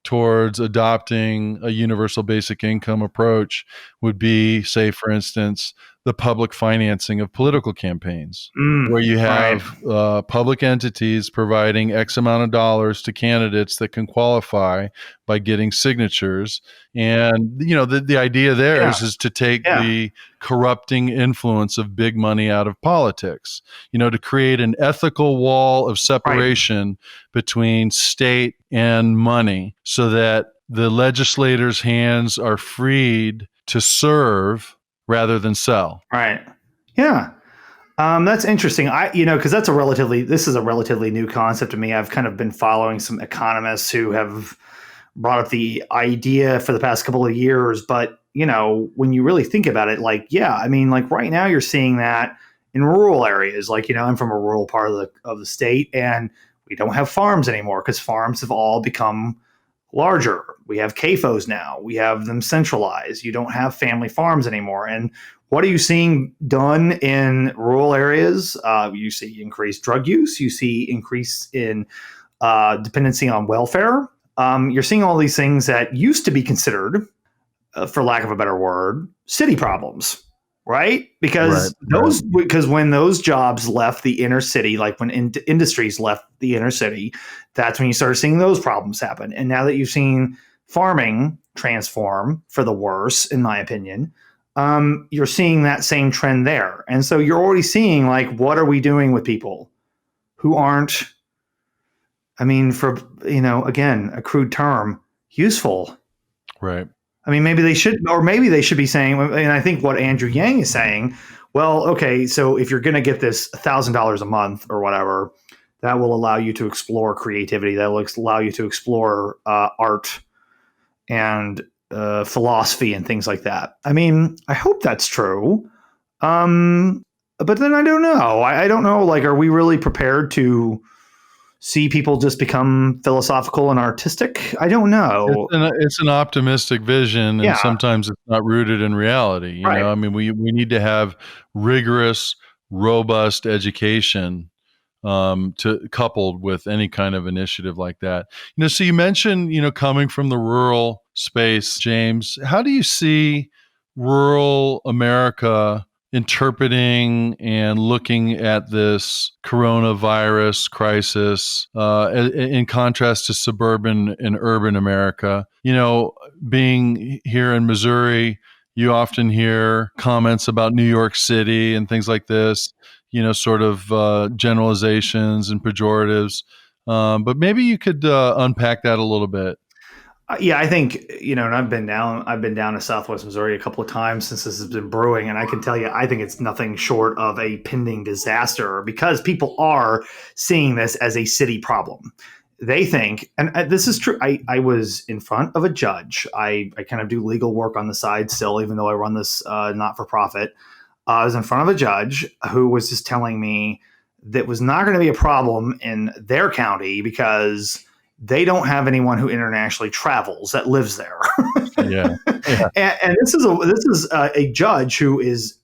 A: towards adopting a universal basic income approach would be, say, for instance, the public financing of political campaigns, where you
B: Right.
A: have public entities providing X amount of dollars to candidates that can qualify by getting signatures. And, the idea there
B: Yeah.
A: is to take
B: Yeah.
A: the corrupting influence of big money out of politics, to create an ethical wall of
B: Right.
A: separation between state and money so that the legislators' hands are freed to serve rather than sell.
B: Right. Yeah. That's interesting. Because this is a relatively new concept to me. I've kind of been following some economists who have brought up the idea for the past couple of years. But, when you really think about it, right now you're seeing that in rural areas. I'm from a rural part of the state, and we don't have farms anymore because farms have all become larger. We have CAFOs now. We have them centralized. You don't have family farms anymore. And what are you seeing done in rural areas? You see increased drug use. You see increase in dependency on welfare. You're seeing all these things that used to be considered, for lack of a better word, city problems, right? Because when those jobs left the inner city, like when industries left the inner city, that's when you started seeing those problems happen. And now that you've seen farming transform for the worse, in my opinion, you're seeing that same trend there. And so you're already seeing, what are we doing with people who aren't, again, a crude term, useful.
A: Right.
B: Maybe they should be saying, and I think what Andrew Yang is saying, well, okay, so if you're going to get this $1,000 a month or whatever, that will allow you to explore creativity. That will allow you to explore art and philosophy and things like that. I hope that's true. But then I don't know. I don't know. Are we really prepared to see people just become philosophical and artistic? I don't know.
A: It's an optimistic vision, and
B: Yeah.
A: sometimes it's not rooted in reality.
B: Right.
A: We need to have rigorous, robust education coupled with any kind of initiative like that. So you mentioned, coming from the rural space, James. How do you see rural America interpreting and looking at this coronavirus crisis in contrast to suburban and urban America? Being here in Missouri, you often hear comments about New York City and things like this, sort of generalizations and pejoratives. But maybe you could unpack that a little bit.
B: Yeah, I think, and I've been down to Southwest Missouri a couple of times since this has been brewing, and I can tell you, I think it's nothing short of a pending disaster because people are seeing this as a city problem. They think, and this is true. I was in front of a judge. I kind of do legal work on the side still, even though I run this not for profit. I was in front of a judge who was just telling me that was not going to be a problem in their county because they don't have anyone who internationally travels that lives there.
A: Yeah.
B: And this is a judge who is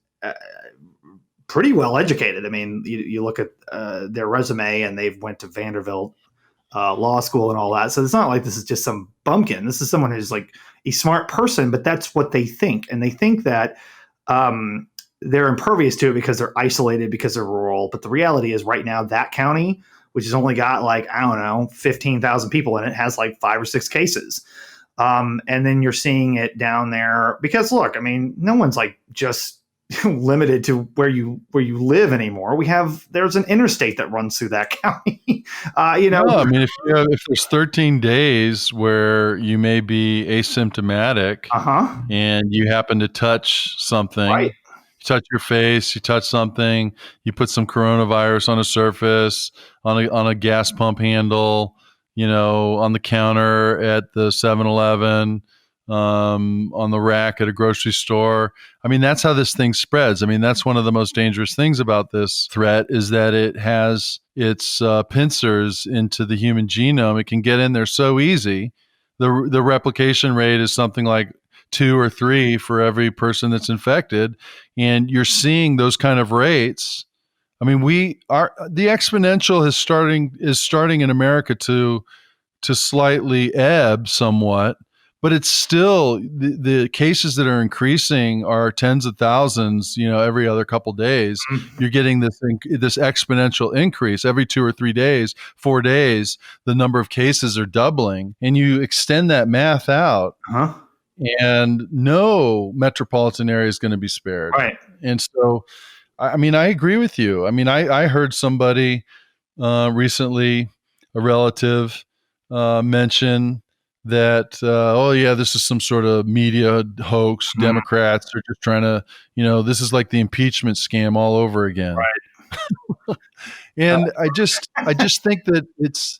B: pretty well educated. You look at their resume, and they've went to Vanderbilt law school and all that. So it's not like this is just some bumpkin. This is someone who's like a smart person, but that's what they think. And they think that they're impervious to it because they're isolated, because they're rural. But the reality is right now that county, which has only got 15,000 people in it, has 5 or 6 cases. And then you're seeing it down there because look, no one's just limited to where you live anymore. There's an interstate that runs through that county.
A: No, if there's 13 days where you may be asymptomatic and you happen to touch something,
B: right.
A: You touch your face, you touch something, you put some coronavirus on a surface, on a gas pump handle, on the counter at the 7-Eleven, on the rack at a grocery store. I mean, that's how this thing spreads. I mean, that's one of the most dangerous things about this threat is that it has its pincers into the human genome. It can get in there so easy. The replication rate is something like 2 or 3 for every person that's infected, and you're seeing those kind of rates. I mean, the exponential is starting in America to slightly ebb somewhat, but it's still the cases that are increasing are tens of thousands. Every other couple days, you're getting this exponential increase every 2 or 3 days, 4 days. The number of cases are doubling, and you extend that math out. And no metropolitan area is going to be spared.
B: Right.
A: And so, I mean, I agree with you. I mean, I heard somebody recently, a relative, mention that, oh yeah, this is some sort of media hoax. Democrats are just trying to, this is like the impeachment scam all over again.
B: Right.
A: And I just think that it's,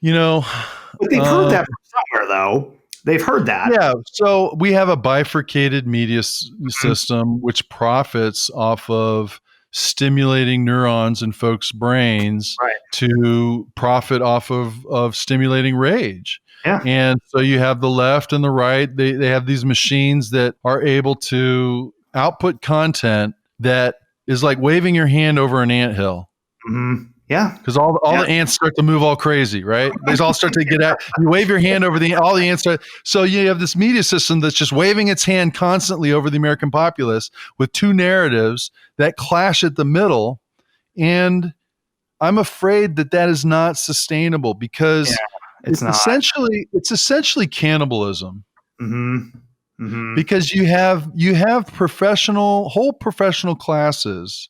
B: But they've heard that from somewhere, though. They've heard that.
A: Yeah. So we have a bifurcated media system which profits off of stimulating neurons in folks' brains to profit off of stimulating rage.
B: Yeah.
A: And so you have the left and the right. They have these machines that are able to output content that is like waving your hand over an anthill.
B: Mm-hmm. Yeah,
A: because all the ants start to move all crazy, right? They all start to get out. You wave your hand over all the ants start. So you have this media system that's just waving its hand constantly over the American populace with two narratives that clash at the middle. And I'm afraid that is not sustainable because it's essentially cannibalism.
B: Mm-hmm. Mm-hmm.
A: Because you have whole professional classes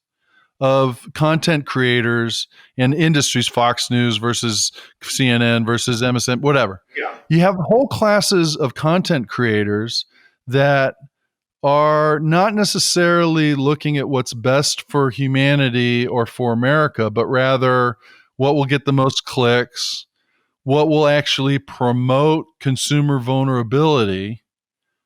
A: of content creators and industries, Fox News versus CNN versus MSN, whatever.
B: Yeah.
A: You have whole classes of content creators that are not necessarily looking at what's best for humanity or for America, but rather what will get the most clicks, what will actually promote consumer vulnerability,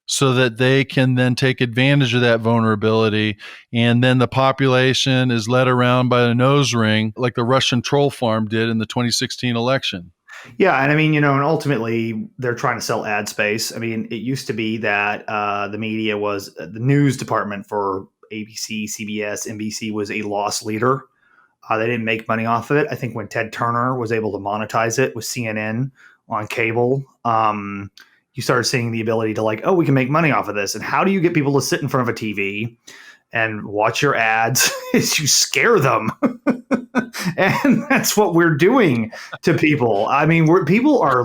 A: so that they can then take advantage of that vulnerability. And then the population is led around by a nose ring like the Russian troll farm did in the 2016 election.
B: Yeah. And I mean, and ultimately they're trying to sell ad space. I mean, it used to be that the media was the news department for ABC, CBS, NBC was a loss leader. They didn't make money off of it. I think when Ted Turner was able to monetize it with CNN on cable, you started seeing the ability to we can make money off of this. And how do you get people to sit in front of a TV and watch your ads? Is you scare them. And that's what we're doing to people. I mean, people are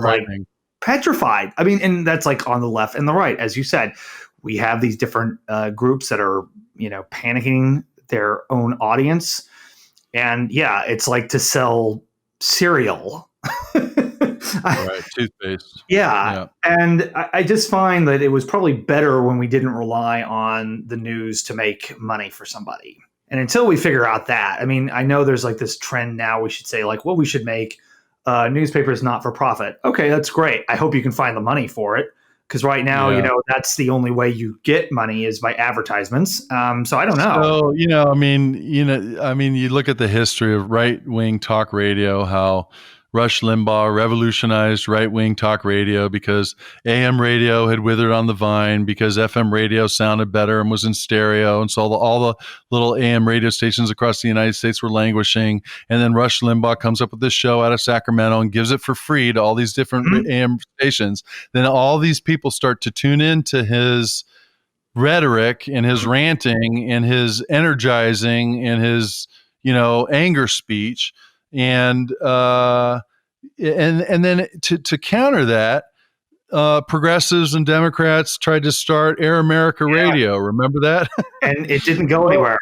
B: petrified. I mean, and that's on the left and the right. As you said, we have these different groups that are, panicking their own audience. And yeah, it's like to sell cereal.
A: Right, toothpaste.
B: Yeah. And I just find that it was probably better when we didn't rely on the news to make money for somebody. And until we figure out that, I mean, I know there's this trend now we should say we should make newspapers not for profit. Okay, that's great. I hope you can find the money for it. Because right now, that's the only way you get money is by advertisements. So I don't know.
A: So, you look at the history of right-wing talk radio, how Rush Limbaugh revolutionized right-wing talk radio because AM radio had withered on the vine, because FM radio sounded better and was in stereo. And so all the little AM radio stations across the United States were languishing. And then Rush Limbaugh comes up with this show out of Sacramento and gives it for free to all these different AM stations. Then all these people start to tune into his rhetoric and his ranting and his energizing and his, anger speech. And then to counter that, progressives and Democrats tried to start Air America Radio. Remember that?
B: And it didn't go anywhere.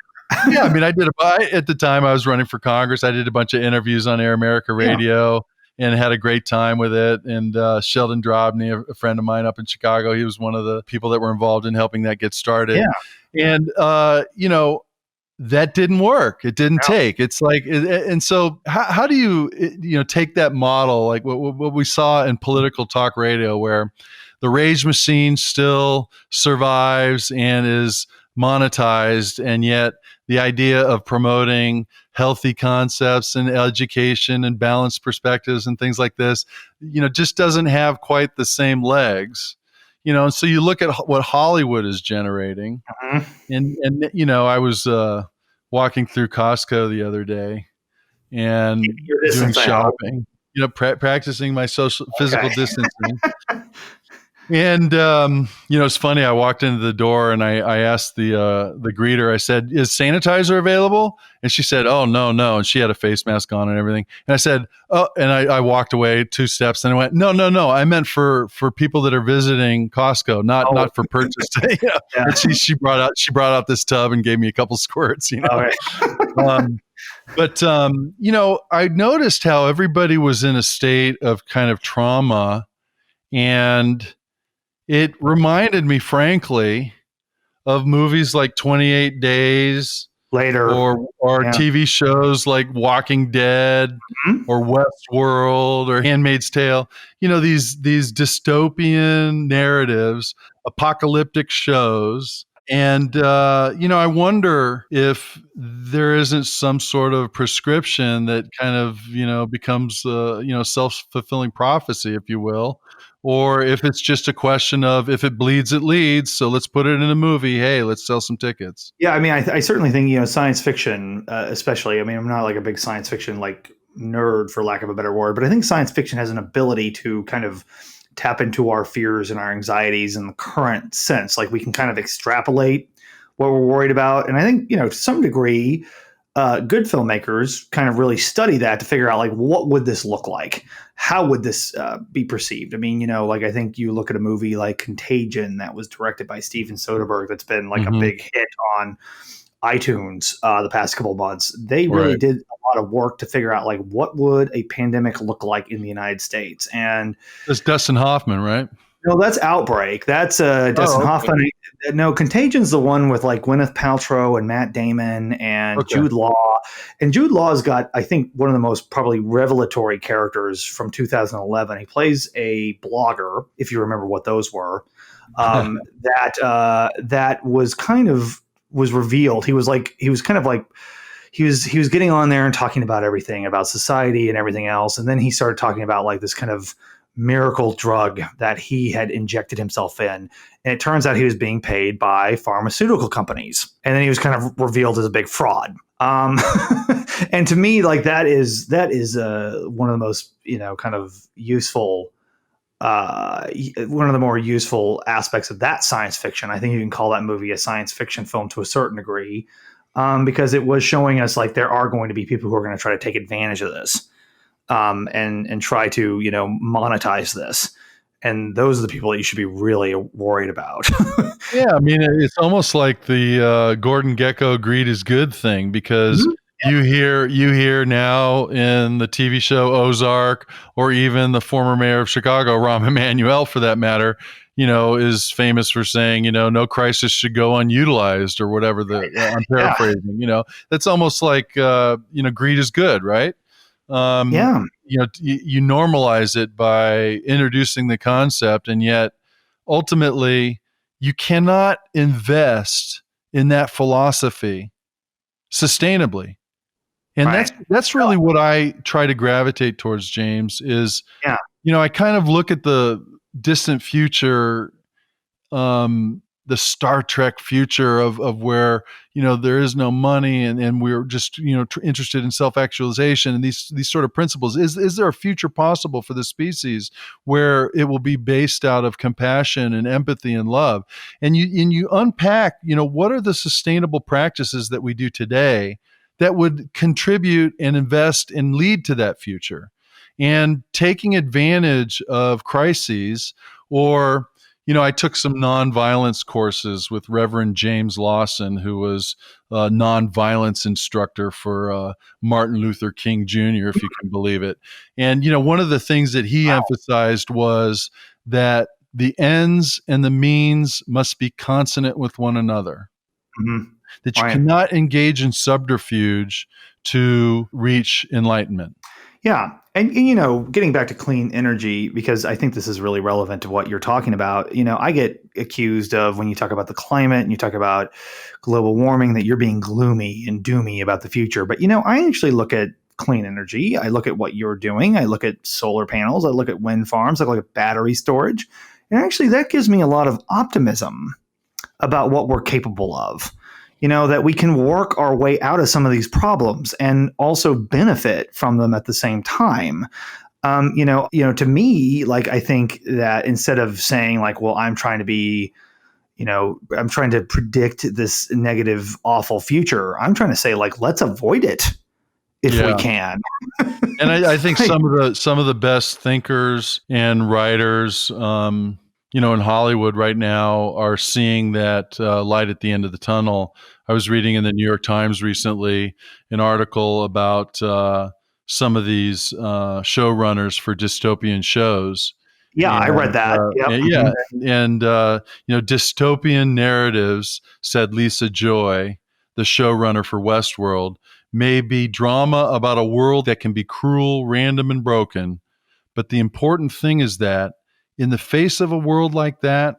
A: Yeah, I mean, at the time I was running for Congress. I did a bunch of interviews on Air America Radio and had a great time with it. And Sheldon Drobny, a friend of mine up in Chicago, he was one of the people that were involved in helping that get started. Yeah. And that didn't work. It didn't take. It's and so how do you take that model, like what we saw in political talk radio, where the Rage Machine still survives and is monetized, and yet the idea of promoting healthy concepts and education and balanced perspectives and things like this, just doesn't have quite the same legs. And so you look at what Hollywood is generating, and I was walking through Costco the other day and doing shopping, practicing my physical distancing. And it's funny. I walked into the door and I asked the greeter. I said, "Is sanitizer available?" And she said, "Oh, no." And she had a face mask on and everything. And I said, "Oh," and I walked away 2 steps and I went, "No. I meant for people that are visiting Costco, not for purchase." Yeah. And she brought out this tub and gave me a couple squirts. But I noticed how everybody was in a state of kind of trauma, and it reminded me, frankly, of movies like 28 Days
B: Later,
A: or TV shows like Walking Dead or Westworld or Handmaid's Tale. These dystopian narratives, apocalyptic shows. And, I wonder if there isn't some sort of prescription that kind of, becomes, self-fulfilling prophecy, if you will, or if it's just a question of if it bleeds, it leads. So let's put it in a movie. Hey, let's sell some tickets.
B: Yeah. I mean, I certainly think, science fiction, especially, I mean, I'm not like a big science fiction, like nerd for lack of a better word, but I think science fiction has an ability to kind of tap into our fears and our anxieties in the current sense. Like we can kind of extrapolate what we're worried about. And I think, to some degree, good filmmakers kind of really study that to figure out like, what would this look like? How would this be perceived? I mean, like I think you look at a movie like Contagion that was directed by Steven Soderbergh that's been like a big hit on iTunes the past couple of months. They really did a lot of work to figure out like what would a pandemic look like in the United States. And
A: it's Dustin Hoffman, right?
B: No, that's Outbreak. That's Dustin Hoffman. No, Contagion's the one with like Gwyneth Paltrow and Matt Damon and Jude Law. And Jude Law's got, I think, one of the most probably revelatory characters from 2011. He plays a blogger, if you remember what those were. That was revealed. He was getting on there and talking about everything, about society and everything else. And then he started talking about like this kind of miracle drug that he had injected himself in. And it turns out he was being paid by pharmaceutical companies. And then he was kind of revealed as a big fraud. And to me, like that is one of the most, kind of useful, one of the more useful aspects of that science fiction. I think you can call that movie a science fiction film to a certain degree, because it was showing us like there are going to be people who are going to try to take advantage of this, and try to, monetize this. And those are the people that you should be really worried about.
A: Yeah. I mean, it's almost like the Gordon Gekko greed is good thing, because you hear now in the TV show Ozark, or even the former mayor of Chicago, Rahm Emanuel, for that matter, is famous for saying, no crisis should go unutilized, or whatever I'm paraphrasing, that's almost like, greed is good, right? You normalize it by introducing the concept, and yet ultimately you cannot invest in that philosophy sustainably. And that's really what I try to gravitate towards, James, is, I kind of look at the distant future, the Star Trek future of where, there is no money, and we're just, interested in self-actualization and these sort of principles. Is there a future possible for the species where it will be based out of compassion and empathy and love? And you unpack, what are the sustainable practices that we do today that would contribute and invest and lead to that future, and taking advantage of crises. Or, I took some nonviolence courses with Reverend James Lawson, who was a nonviolence instructor for Martin Luther King Jr., if you can believe it. And, one of the things that he emphasized was that the ends and the means must be consonant with one another. That you cannot engage in subterfuge to reach enlightenment.
B: Yeah. And getting back to clean energy, because I think this is really relevant to what you're talking about. I get accused of, when you talk about the climate and you talk about global warming, that you're being gloomy and doomy about the future. But, I actually look at clean energy. I look at what you're doing. I look at solar panels. I look at wind farms. I look at battery storage. And actually, that gives me a lot of optimism about what we're capable of. That we can work our way out of some of these problems and also benefit from them at the same time. To me, like, I think that instead of saying like, well, I'm trying to predict this negative, awful future, I'm trying to say, like, let's avoid it if we can.
A: And I think some of the best thinkers and writers, in Hollywood right now are seeing that light at the end of the tunnel. I was reading in the New York Times recently an article about some of these showrunners for dystopian shows.
B: Yeah, I read that.
A: Yeah, and dystopian narratives, said Lisa Joy, the showrunner for Westworld, may be drama about a world that can be cruel, random, and broken. But the important thing is that in the face of a world like that,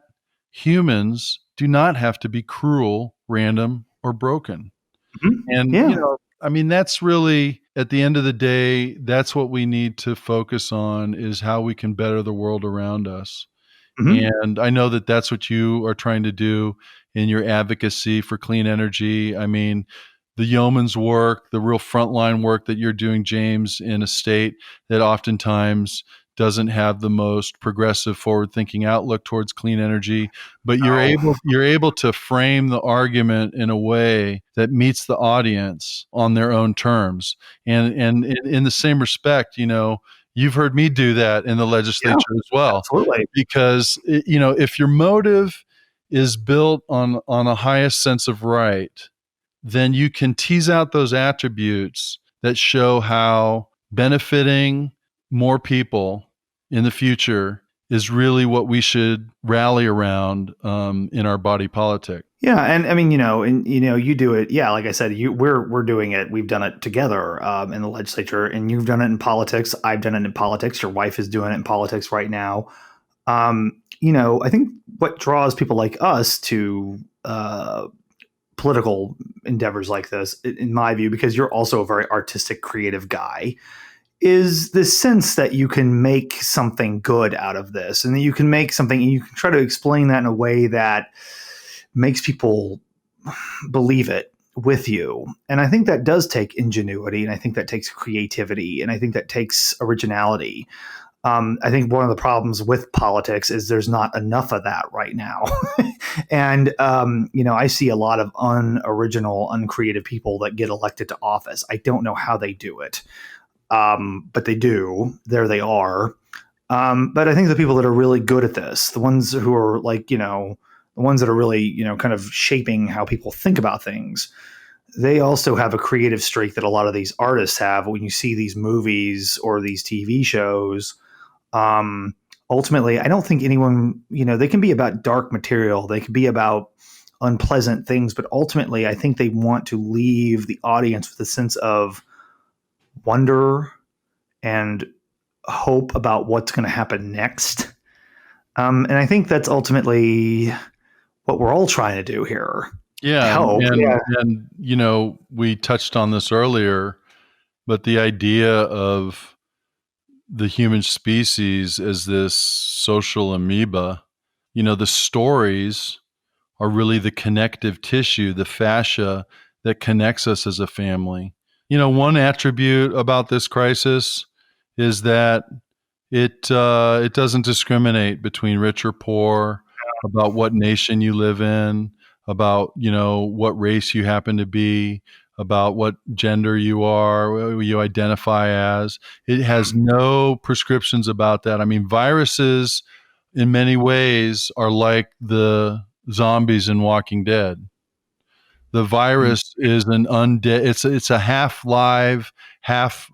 A: humans do not have to be cruel, random, or broken. And, that's really, at the end of the day, that's what we need to focus on, is how we can better the world around us. And I know that that's what you are trying to do in your advocacy for clean energy. I mean, the yeoman's work, the real frontline work that you're doing, James, in a state that oftentimes doesn't have the most progressive, forward-thinking outlook towards clean energy, but you're able to frame the argument in a way that meets the audience on their own terms. And in the same respect, you've heard me do that in the legislature as well.
B: Absolutely.
A: Because if your motive is built on a highest sense of right, then you can tease out those attributes that show how benefiting more people in the future is really what we should rally around in our body politic.
B: Yeah, and I mean, you do it. Yeah, like I said, we're doing it. We've done it together in the legislature, and you've done it in politics. I've done it in politics. Your wife is doing it in politics right now. I think what draws people like us to political endeavors like this, in my view, because you're also a very artistic, creative guy, is the sense that you can make something good out of this, and that you can make something, and you can try to explain that in a way that makes people believe it with you. And I think that does take ingenuity, and I think that takes creativity, and I think that takes originality. I think one of the problems with politics is there's not enough of that right now. And, I see a lot of unoriginal, uncreative people that get elected to office. I don't know how they do it. But they do. There they are. But I think the people that are really good at this, the ones who are like, the ones that are really, kind of shaping how people think about things, they also have a creative streak that a lot of these artists have. When you see these movies or these TV shows, ultimately, I don't think anyone, they can be about dark material. They can be about unpleasant things. But ultimately, I think they want to leave the audience with a sense of wonder and hope about what's going to happen next. And I think that's ultimately what we're all trying to do here.
A: Yeah. And we touched on this earlier, but the idea of the human species as this social amoeba, the stories are really the connective tissue, the fascia that connects us as a family. One attribute about this crisis is that it doesn't discriminate between rich or poor, about what nation you live in, about what race you happen to be, about what gender you are, you identify as. It has no prescriptions about that. I mean, viruses in many ways are like the zombies in Walking Dead. The virus is an undead. It's a half live, half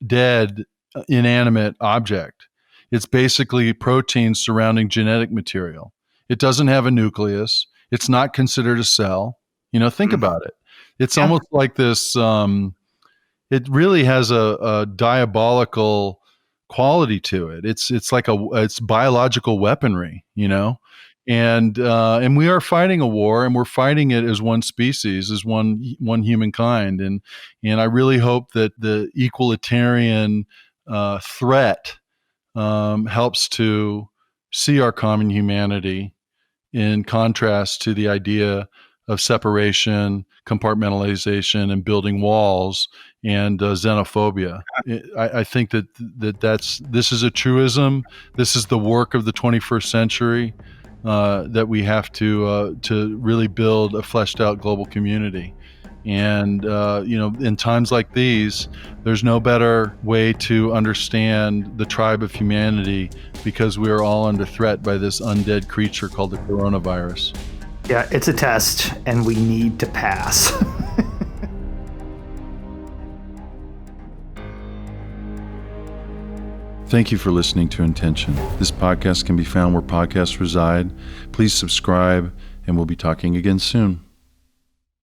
A: dead, inanimate object. It's basically proteins surrounding genetic material. It doesn't have a nucleus. It's not considered a cell. Think about it. It's almost like this. it really has a diabolical quality to it. It's like it's biological weaponry, and we are fighting a war, and we're fighting it as one species, as one humankind, and I really hope that the equalitarian threat helps to see our common humanity in contrast to the idea of separation, compartmentalization, and building walls and xenophobia. I think this is a truism. This is the work of the 21st century, that we have to really build a fleshed out global community. And in times like these, there's no better way to understand the tribe of humanity, because we are all under threat by this undead creature called the coronavirus.
B: Yeah, it's a test, and we need to pass.
A: Thank you for listening to Intention. This podcast can be found where podcasts reside. Please subscribe, and we'll be talking again soon.